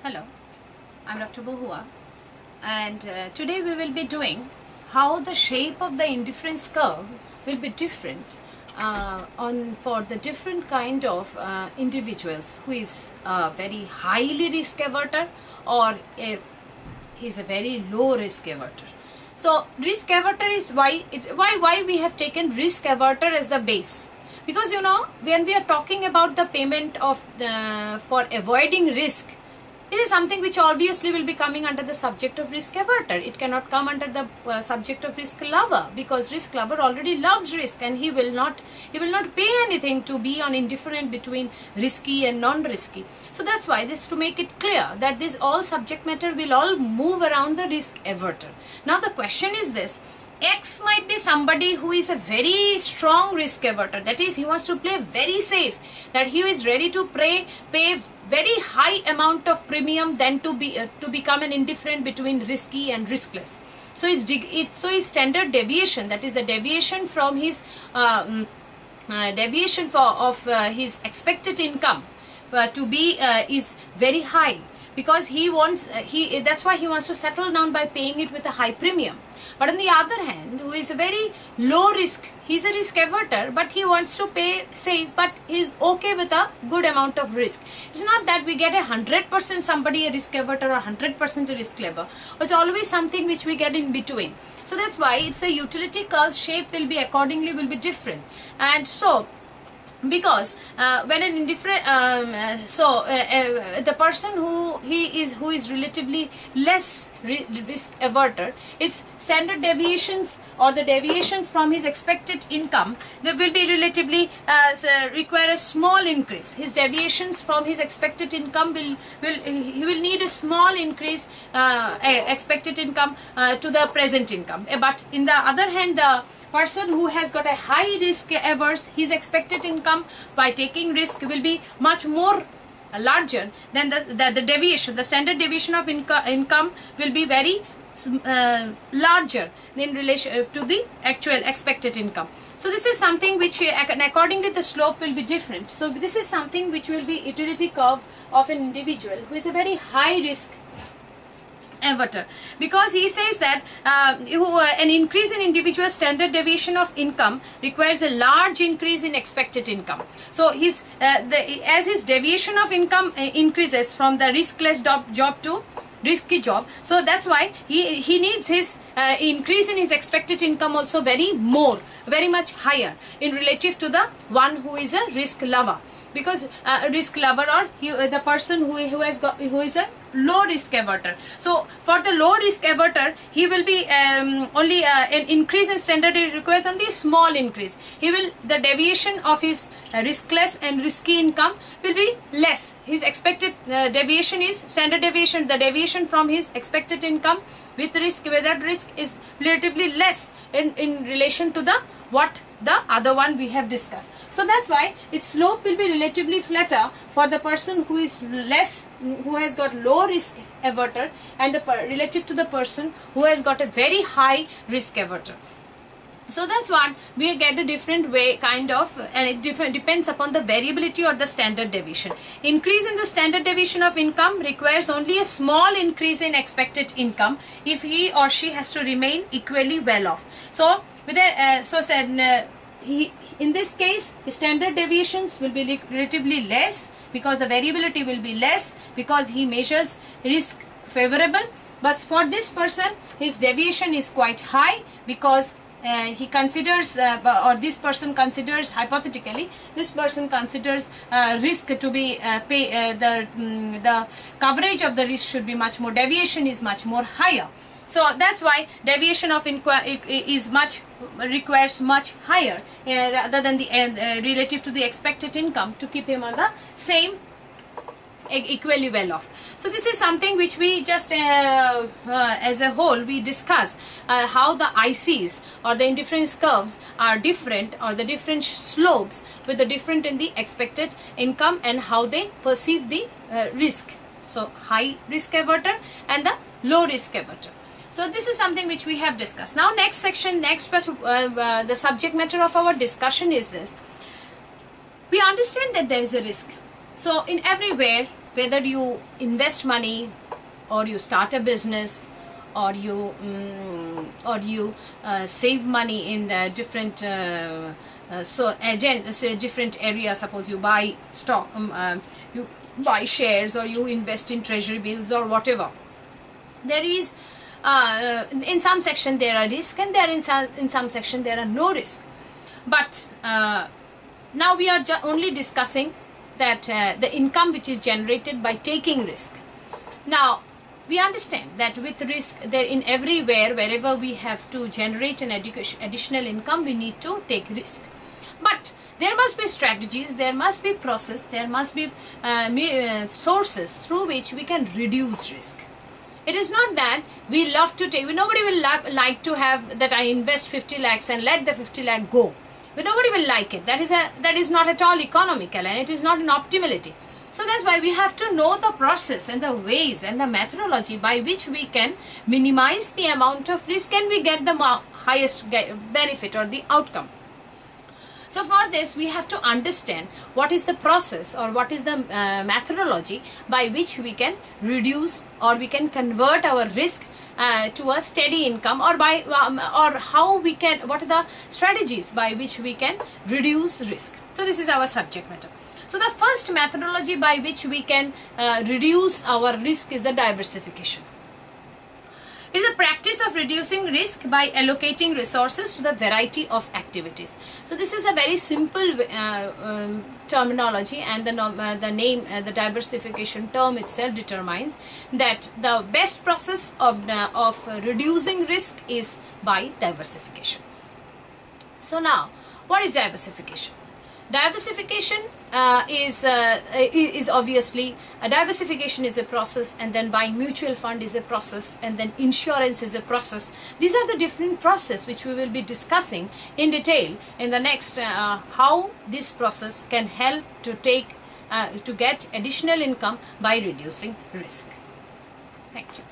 Hello, I'm Dr. Bohua, and today we will be doing how the shape of the indifference curve will be different for the different kind of individuals who is a very highly risk averter or he's a very low risk averter. So risk averter is why we have taken risk averter as the base. Because you know, when we are talking about the payment of for avoiding risk, it is something which obviously will be coming under the subject of risk averter. It cannot come under the subject of risk lover, because risk lover already loves risk and he will not pay anything to be on indifferent between risky and non-risky. So that's why this, to make it clear that this all subject matter will all move around the risk averter. Now the question is this: X might be somebody who is a very strong risk averter, that is, he wants to play very safe, that he is ready to pay very high amount of premium than to become an indifferent between risky and riskless. So his standard deviation, that is the deviation from his his expected income to be is very high, because he wants that's why he wants to settle down by paying it with a high premium. But on the other hand, who is a very low risk, he's a risk averter, but he wants to pay safe, but he's okay with a good amount of risk. It's not that we get 100% somebody a risk averter or 100% a risk lever. It's always something which we get in between. So that's why it's a utility curve shape will be accordingly different. And so, because when an indifferent the person who is relatively less risk averter, its standard deviations or the deviations from his expected income, they will be relatively require a small increase. His deviations from his expected income he will need a small increase expected income to the present income. But in the other hand, the person who has got a high risk averse, his expected income by taking risk will be much more larger than the deviation. The standard deviation of income will be very larger in relation to the actual expected income. So this is something which, and accordingly the slope will be different. So this is something which will be utility curve of an individual who is a very high risk averter, because he says that an increase in individual standard deviation of income requires a large increase in expected income. So as his deviation of income increases from the riskless job to risky job, so that's why he needs his increase in his expected income also very much higher in relative to the one who is a risk lover. Because risk lover or the person who is a low risk averter. So for the low risk averter, he will be only an increase in standard requires only small increase. The deviation of his riskless and risky income will be less. His expected deviation is standard deviation. The deviation from his expected income with risk, without risk, is relatively less in relation to the other one we have discussed. So that's why its slope will be relatively flatter for the person who is who has got low risk averter, and relative to the person who has got a very high risk averter. So that's what we get a different way kind of, and it depends upon the variability or the standard deviation. Increase in the standard deviation of income requires only a small increase in expected income if he or she has to remain equally well off. So with in this case, standard deviations will be relatively less, because the variability will be less, because he measures risk favorable. But for this person, his deviation is quite high, because he considers or this person considers, hypothetically, this person considers risk to be the coverage of the risk should be much more, deviation is much more higher. So that's why deviation of requires much higher rather than the relative to the expected income to keep him on the same equally well off. So this is something which we just as a whole we discuss how the ICs or the indifference curves are different, or the different slopes with the different in the expected income, and how they perceive the risk. So high risk averter and the low risk averter. So this is something which we have discussed. Now next section, the subject matter of our discussion is this. We understand that there is a risk. So in everywhere whether you invest money or you start a business or you save money in different different areas. Suppose you buy stock, you buy shares, or you invest in treasury bills or whatever. There is in some section there are risk, and there in some section there are no risk. But now we are only discussing that the income which is generated by taking risk. Now we understand that with risk, there in everywhere, wherever we have to generate an additional income, we need to take risk. But there must be strategies, there must be process, there must be sources through which we can reduce risk. It is not that we love to take, nobody will like to have that I invest 50 lakhs and let the 50 lakh go. But nobody will like it. That is not at all economical, and it is not an optimality. So that's why we have to know the process and the ways and the methodology by which we can minimize the amount of risk and we get the highest benefit or the outcome. So for this, we have to understand what is the process or what is the methodology by which we can reduce or we can convert our risk to a steady income, or by or how we can, what are the strategies by which we can reduce risk. So this is our subject matter. So the first methodology by which we can reduce our risk is the diversification. It is a practice of reducing risk by allocating resources to the variety of activities. So this is a very simple terminology, and the name, the diversification term itself determines that the best process of reducing risk is by diversification. So now, what is diversification? Diversification is obviously, a diversification is a process, and then buying mutual fund is a process, and then insurance is a process. These are the different processes which we will be discussing in detail in the next, how this process can help to get additional income by reducing risk. Thank you.